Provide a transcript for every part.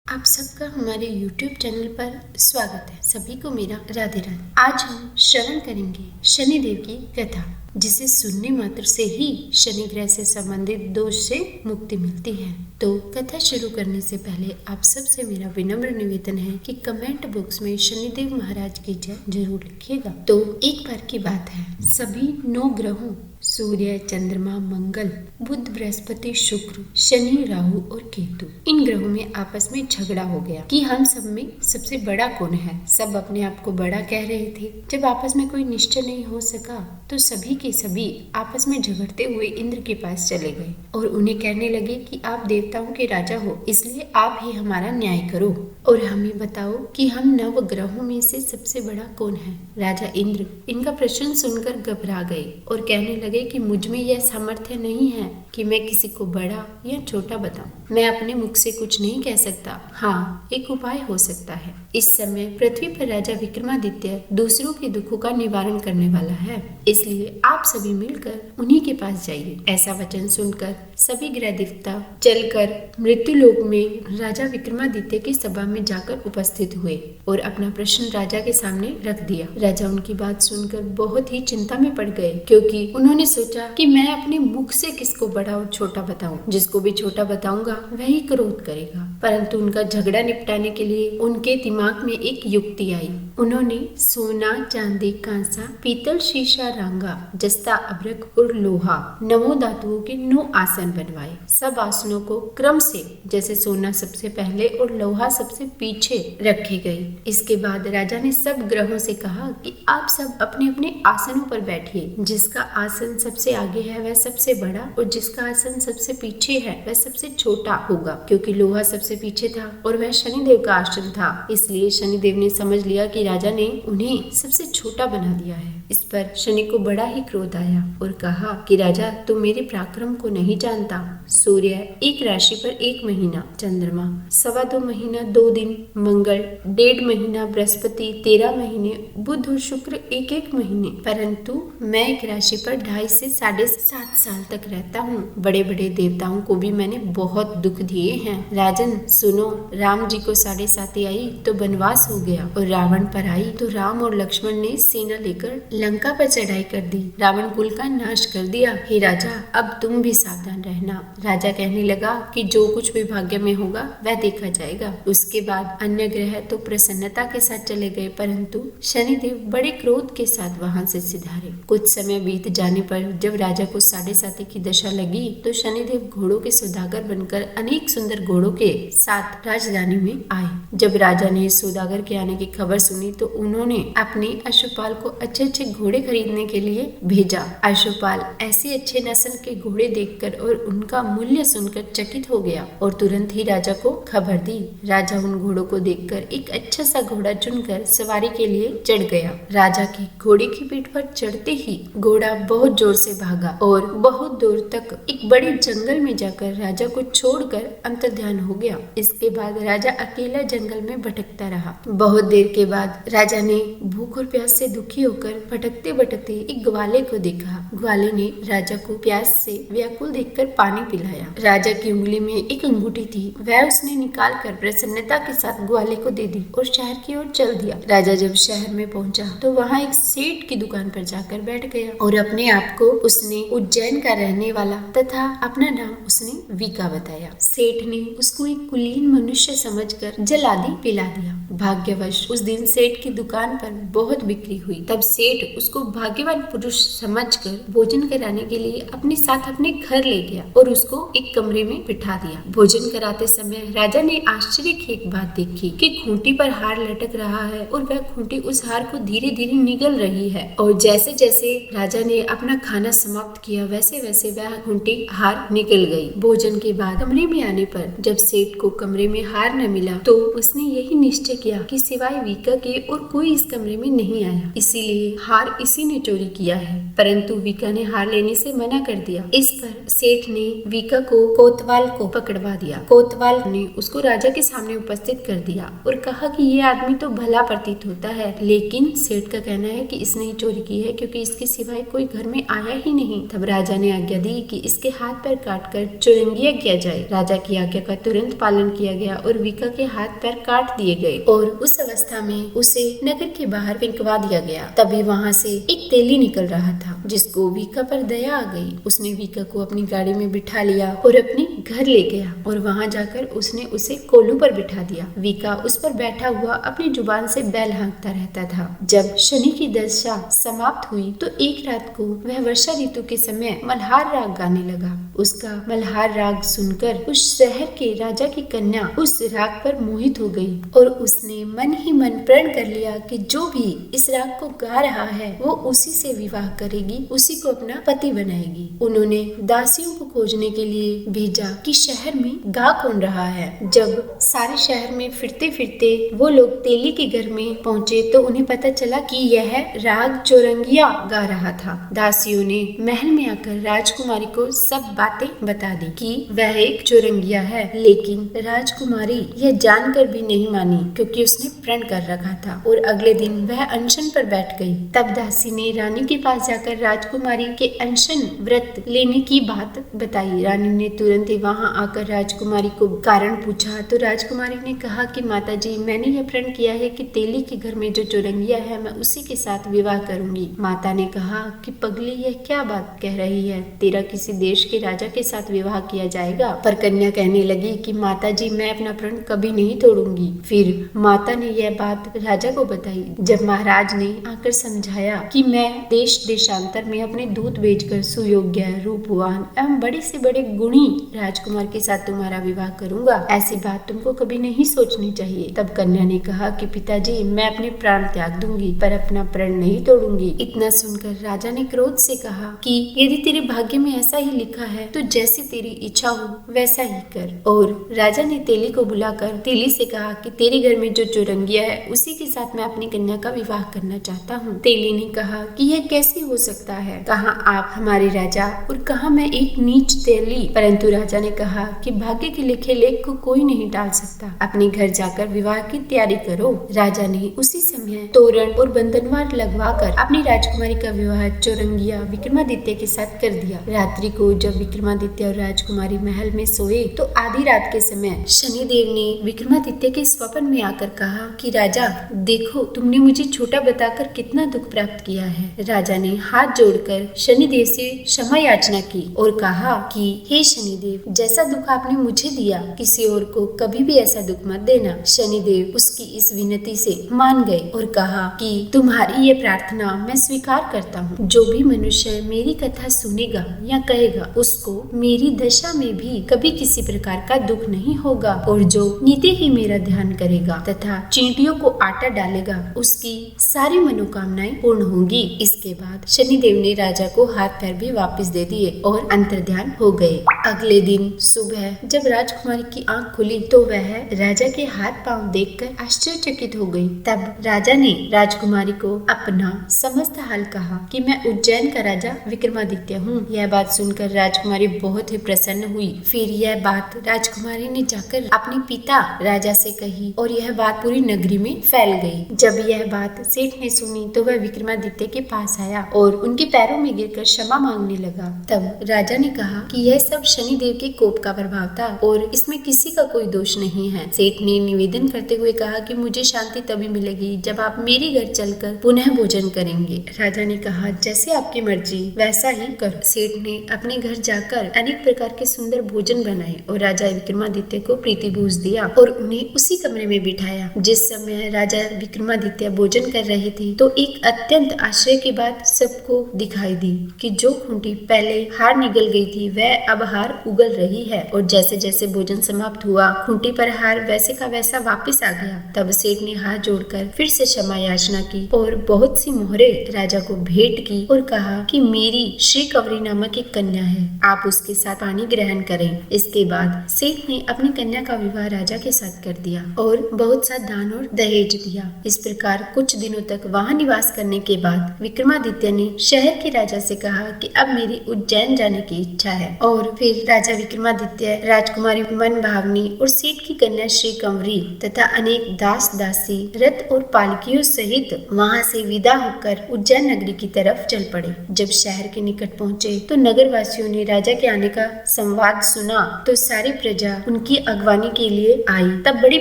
आप सबका हमारे YouTube चैनल पर स्वागत है। सभी को मेरा राधे राधे। आज हम श्रवण करेंगे शनिदेव की कथा, जिसे सुनने मात्र से ही शनि ग्रह से संबंधित दोष से मुक्ति मिलती है। तो कथा शुरू करने से पहले आप सबसे मेरा विनम्र निवेदन है कि कमेंट बॉक्स में शनिदेव महाराज की जय जरूर लिखिएगा। तो एक बार की बात है, सभी 9 ग्रहों सूर्य, चंद्रमा, मंगल, बुध, बृहस्पति, शुक्र, शनि, राहु और केतु, इन ग्रहों में आपस में झगड़ा हो गया कि हम सब में सबसे बड़ा कौन है। सब अपने आप को बड़ा कह रहे थे। जब आपस में कोई निश्चय नहीं हो सका तो सभी के सभी आपस में झगड़ते हुए इंद्र के पास चले गए और उन्हें कहने लगे कि आप देवताओं के राजा हो, इसलिए आप ही हमारा न्याय करो और हमें बताओ कि हम 9 ग्रहों में से सबसे बड़ा कौन है। राजा इंद्र इनका प्रश्न सुनकर घबरा गए और कहने लगे कि मुझ में यह सामर्थ्य नहीं है कि मैं किसी को बड़ा या छोटा बताऊं। मैं अपने मुख से कुछ नहीं कह सकता। हाँ, एक उपाय हो सकता है। इस समय पृथ्वी पर राजा विक्रमादित्य दूसरों के दुखों का निवारण करने वाला है, इसलिए आप सभी मिलकर उन्हीं के पास जाइए। ऐसा वचन सुनकर सभी ग्रह देवता चलकर मृत्युलोक में राजा विक्रमादित्य की सभा में जाकर उपस्थित हुए और अपना प्रश्न राजा के सामने रख दिया। राजा उनकी बात सुनकर बहुत ही चिंता में पड़ गए, क्योंकि उन्होंने सोचा कि मैं अपने मुख से किसको बड़ा और छोटा बताऊं। जिसको भी छोटा बताऊंगा वही क्रोध करेगा। परंतु उनका झगड़ा निपटाने के लिए उनके दिमाग में एक युक्ति आई। उन्होंने सोना, चांदी, कांसा, पीतल, शीशा, रांगा, जस्ता, अभ्रक और लोहा 9 धातुओं के 9 आसन बनवाए। सब आसनों को क्रम से, जैसे सोना सबसे पहले और लोहा सबसे पीछे रखे गए। इसके बाद राजा ने सब ग्रहों से कहा कि आप सब अपने अपने आसनों पर बैठिए। जिसका आसन सबसे आगे है वह सबसे बड़ा और जिसका आसन सबसे पीछे है वह सबसे छोटा होगा, क्योंकि लोहा सबसे पीछे था और वह शनिदेव का आसन था। इसलिए शनिदेव ने समझ लिया कि राजा ने उन्हें सबसे छोटा बना दिया है। इस पर शनि को बड़ा ही क्रोध आया और कहा कि राजा, तुम मेरे पराक्रम को नहीं जानता। सूर्य 1 राशि पर 1 महीना, चंद्रमा 2.25 महीना 2 दिन, मंगल 1.5 महीना, बृहस्पति 13 महीने, बुध और शुक्र 1-1 महीने, परंतु मैं 1 राशि पर 2.5 से 7.5 साल तक रहता हूँ। बड़े बड़े देवताओं को भी मैंने बहुत दुख दिए हैं। राजन सुनो, राम जी को 7.5 आई तो वनवास हो गया और रावण पर आई तो राम और लक्ष्मण ने सेना लेकर लंका पर चढ़ाई कर दी, रावण कुल का नाश कर दिया। हे राजा, अब तुम भी सावधान रहना। राजा कहने लगा कि जो कुछ भी भाग्य में होगा वह देखा जाएगा। उसके बाद अन्य ग्रह तो प्रसन्नता के साथ चले गए, परंतु शनिदेव बड़े क्रोध के साथ वहां से सिधारे। कुछ समय बीत जाने पर जब राजा को 7.5 की दशा लगी तो शनिदेव घोड़ों के सौदागर बनकर अनेक सुंदर घोड़ों के साथ राजधानी में आए। जब राजा ने सौदागर के आने की खबर सुनी तो उन्होंने अपने अश्वपाल को अच्छे अच्छे घोड़े खरीदने के लिए भेजा। अश्वपाल ऐसे अच्छे नस्ल के घोड़े देखकर और उनका मूल्य सुनकर चकित हो गया और तुरंत ही राजा को खबर दी। राजा उन घोड़ों को देखकर एक अच्छा सा घोड़ा चुनकर सवारी के लिए चढ़ गया। राजा के घोड़े की पीठ पर चढ़ते ही घोड़ा बहुत जोर से भागा और बहुत दूर तक एक बड़े जंगल में जाकर राजा को छोड़कर अंतर्ध्यान हो गया। इसके बाद राजा अकेला जंगल में भटकता रहा। बहुत देर के बाद राजा ने भूख और प्यास से दुखी होकर भटकते भटकते एक ग्वाले को देखा। ग्वाले ने राजा को प्यास से व्याकुल देखकर पानी पिलाया। राजा की उंगली में एक अंगूठी थी, वह उसने निकाल कर प्रसन्नता के साथ ग्वाले को दे दी और शहर की ओर चल दिया। राजा जब शहर में पहुंचा तो वहां एक सेठ की दुकान पर जाकर बैठ गया और अपने आप को उसने उज्जैन का रहने वाला तथा अपना नाम उसने वीका बताया। सेठ ने उसको एक कुलीन मनुष्य समझकर जलादि पिला दिया। भाग्यवश उस दिन सेठ की दुकान पर बहुत बिक्री हुई। तब सेठ उसको भाग्यवान पुरुष समझकर भोजन कराने के लिए अपने साथ अपने घर ले गया और उसको एक कमरे में बिठा दिया। भोजन कराते समय राजा ने आश्चर्य की एक बात देखी कि खूंटी पर हार लटक रहा है और वह खूंटी उस हार को धीरे धीरे निगल रही है और जैसे जैसे राजा ने अपना खाना समाप्त किया वैसे वैसे वह खूंटी हार निकल गई। भोजन के बाद कमरे में आने पर जब सेठ को कमरे में हार न मिला तो उसने यही निश्चय किया कि सिवाय वीका के और कोई इस कमरे में नहीं आया, इसीलिए हार इसी ने चोरी किया है। परंतु वीका ने हार लेने से मना कर दिया। इस पर सेठ ने वीका को कोतवाल को पकड़वा दिया। कोतवाल ने उसको राजा के सामने उपस्थित कर दिया और कहा कि ये आदमी तो भला प्रतीत होता है, लेकिन सेठ का कहना है कि इसने ही चोरी की है, क्योंकि इसके सिवाय कोई घर में आया ही नहीं। तब राजा ने आज्ञा दी कि इसके हाथ पैर काटकर चुरंगिया किया जाए। राजा की आज्ञा का तुरंत पालन किया गया और वीका के हाथ पैर काट दिए गए और उस अवस्था में उसे नगर के बाहर फेंकवा दिया गया। तभी वहाँ से एक तेली निकल रहा था जिसको वीका पर दया आ गई। उसने वीका को अपनी गाड़ी में बिठा लिया और अपने घर ले गया और वहाँ जाकर उसने उसे कोल्हू पर बिठा दिया। वीका उस पर बैठा हुआ अपनी जुबान से बैल हाँकता रहता था। जब शनि की दशा समाप्त हुई तो एक रात को वह वर्षा ऋतु के समय मल्हार राग गाने लगा। उसका मल्हार राग सुनकर उस शहर के राजा की कन्या उस राग पर मोहित हो गई और उसने मन ही मन प्रण कर लिया कि जो भी इस राग को गा रहा है वो उसी से विवाह करेगी, उसी को अपना पति बनाएगी। उन्होंने दासियों को खोजने के लिए भेजा कि शहर में गा कौन रहा है। जब सारे शहर में फिरते फिरते वो लोग तेली के घर में पहुँचे तो उन्हें पता चला कि यह राग चौरंगिया गा रहा था। दासियों ने महल में आकर राजकुमारी को सब बातें बता दी कि वह एक चौरंगिया है, लेकिन राजकुमारी यह जानकर भी नहीं मानी क्योंकि उसने प्रण कर रखा था और अगले दिन वह अनशन पर बैठ गई। तब दासी ने रानी के पास जाकर राजकुमारी के अनशन व्रत लेने की बात बताई। रानी ने तुरंत ही वहाँ आकर राजकुमारी को कारण पूछा तो राजकुमारी ने कहा कि माताजी, मैंने यह प्रण किया है कि तेली के घर में जो चौरंगिया है मैं उसी के साथ विवाह करूंगी। माता ने कहा कि पगली, यह क्या बात कह रही है, तेरा किसी देश के राजा के साथ विवाह किया जाएगा। पर कन्या कहने लगी कि माताजी, मैं अपना प्रण कभी नहीं तोड़ूंगी। फिर माता ने यह बात राजा को बताई। जब महाराज ने आकर समझाया कि मैं देश देशांतर में अपने दूत भेजकर सुयोग्य, रूपवान एवं बड़े से बड़े गुणी राजकुमार के साथ तुम्हारा विवाह करूंगा, ऐसी बात तुमको कभी नहीं सोचनी चाहिए। तब कन्या ने कहा कि पिताजी, मैं अपने प्राण त्याग दूंगी पर अपना प्रण नहीं तोड़ूंगी। इतना सुनकर राजा ने क्रोध से कहा कि यदि तेरे भाग्य में ऐसा ही लिखा है तो जैसी तेरी इच्छा हो वैसा ही कर। और राजा ने तेली को बुलाकर तेली से कहा कि तेरे घर में जो चौरंगिया है उसी के साथ मैं अपनी कन्या का विवाह करना चाहता हूँ। तेली ने कहा कि यह कैसे हो सकता है, कहाँ आप हमारे राजा और कहाँ मैं एक नीच तेली। परंतु राजा ने कहा कि भाग्य के लिखे लेख को कोई नहीं टाल सकता, अपने घर जाकर विवाह की तैयारी करो। राजा ने उसी समय तोरण और बंधनवार लगवाकर अपनी राजकुमारी का विवाह चौरंगिया विक्रमादित्य के साथ कर दिया। रात्रि को जब विक्रमादित्य और राजकुमारी महल में सोए तो आधी रात के समय शनिदेव ने विक्रमादित्य के स्वप्न में आकर कहा कि राजा देखो, तुमने मुझे छोटा बताकर कितना दुख प्राप्त किया है। राजा ने हाथ जोड़कर शनिदेव से क्षमा याचना की और कहा कि हे शनिदेव, जैसा दुख आपने मुझे दिया किसी और को कभी भी ऐसा दुख मत देना। शनिदेव उसकी इस विनती से मान गए और कहा कि तुम्हारी ये प्रार्थना मैं स्वीकार करता हूँ। जो भी मनुष्य मेरी कथा सुनेगा या कहेगा उसको मेरी दशा में भी कभी किसी प्रकार का दुख नहीं होगा और जो नीति ही मेरा ध्यान करेगा तथा चींटियों को आटा डालेगा उसकी सारी मनोकामनाएं पूर्ण होंगी। इसके बाद शनिदेव ने राजा को हाथ पैर भी वापस दे दिए और अंतर्ध्यान हो गए। अगले दिन सुबह जब राजकुमारी की आंख खुली तो वह राजा के हाथ पांव देखकर आश्चर्यचकित हो गई। तब राजा ने राजकुमारी को अपना समस्त हाल कहा कि मैं उज्जैन का राजा विक्रमादित्य हूँ। यह बात सुनकर राजकुमारी बहुत ही प्रसन्न हुई। फिर यह बात राजकुमारी ने जाकर अपने पिता राजा से कही और यह बात पूरी नगरी में फैल गई। जब यह बात सेठ ने सुनी तो वह विक्रमादित्य के पास आया और उनके पैरों में गिरकर क्षमा मांगने लगा। तब राजा ने कहा कि यह सब शनिदेव के कोप का प्रभाव था और इसमें किसी का कोई दोष नहीं है। सेठ ने निवेदन करते हुए कहा कि मुझे शांति तभी मिलेगी जब आप मेरे घर चलकर पुनः भोजन करेंगे। राजा ने कहा जैसे आपकी मर्जी वैसा ही करो। सेठ ने अपने घर जाकर अनेक प्रकार के सुंदर भोजन बनाए और राजा विक्रमादित्य को प्रीतिभोज दिया और उन्हें उसी कमरे में बिठाया। जिस समय राजा विक्रमादित्य भोजन कर रहे थे तो एक अत्यंत आश्चर्य की बात सबको दिखाई दी कि जो खूंटी पहले हार निगल गई थी वह अब हार उगल रही है और जैसे जैसे भोजन समाप्त हुआ खूंटी पर हार वैसे का वैसा वापस आ गया। तब सेठ ने हाथ जोड़कर फिर से क्षमा याचना की और बहुत सी मोहरें राजा को भेंट की और कहा कि मेरी श्री कवरी नामक एक कन्या है, आप उसके साथ पानी ग्रहण करें। इसके बाद सेठ ने अपनी कन्या का विवाह राजा के साथ कर दिया और बहुत सा दान और दहेज दिया। इस प्रकार कुछ दिनों तक वहां निवास करने के बाद विक्रम विक्रमादित्य ने शहर के राजा से कहा कि अब मेरी उज्जैन जाने की इच्छा है। और फिर राजा विक्रमादित्य राजकुमारी मनभावनी और सेठ की कन्या श्री कंवरी तथा अनेक दास दासी रथ और पालकियों सहित वहां से विदा होकर उज्जैन नगरी की तरफ चल पड़े। जब शहर के निकट पहुंचे तो नगर वासियों ने राजा के आने का संवाद सुना तो सारी प्रजा उनकी अगवानी के लिए आई। तब बड़ी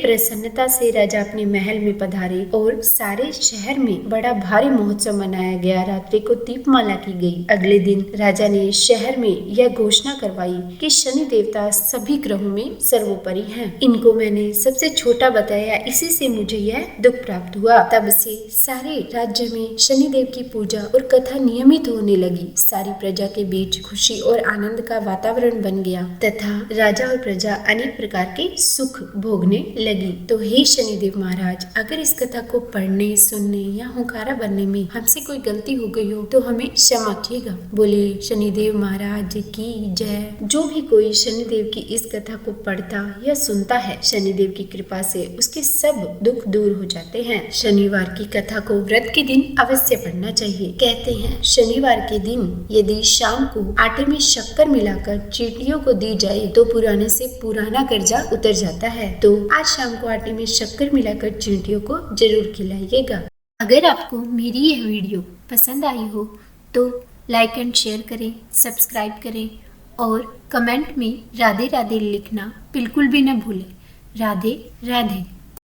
प्रसन्नता से राजा अपने महल में पधारे और सारे शहर में बड़ा भारी महोत्सव मनाया गया। रात्रि को दीपमाला की गई। अगले दिन राजा ने शहर में यह घोषणा करवाई कि शनि देवता सभी ग्रहों में सर्वोपरि हैं। इनको मैंने सबसे छोटा बताया, इसी से मुझे यह दुख प्राप्त हुआ। तब से सारे राज्य में शनिदेव की पूजा और कथा नियमित होने लगी। सारी प्रजा के बीच खुशी और आनंद का वातावरण बन गया तथा राजा और प्रजा अनेक प्रकार के सुख भोगने लगी। तो हे शनिदेव महाराज, अगर इस कथा को पढ़ने, सुनने या हुंकारा बनने में हमसे कोई गलती हो गई हो तो हमें क्षमा कीजिएगा। बोले शनिदेव महाराज की जय। जो भी कोई शनिदेव की इस कथा को पढ़ता या सुनता है, शनिदेव की कृपा से उसके सब दुख दूर हो जाते हैं। शनिवार की कथा को व्रत के दिन अवश्य पढ़ना चाहिए। कहते हैं शनिवार के दिन यदि शाम को आटे में शक्कर मिलाकर चींटियों को दी जाए तो पुराने से पुराना कर्जा उतर जाता है। तो आज शाम को आटे में शक्कर मिलाकर चींटियों को जरूर खिलाइएगा। अगर आपको मेरी यह वीडियो पसंद आई हो तो लाइक एंड शेयर करें, सब्सक्राइब करें और कमेंट में राधे राधे लिखना बिल्कुल भी न भूलें। राधे राधे।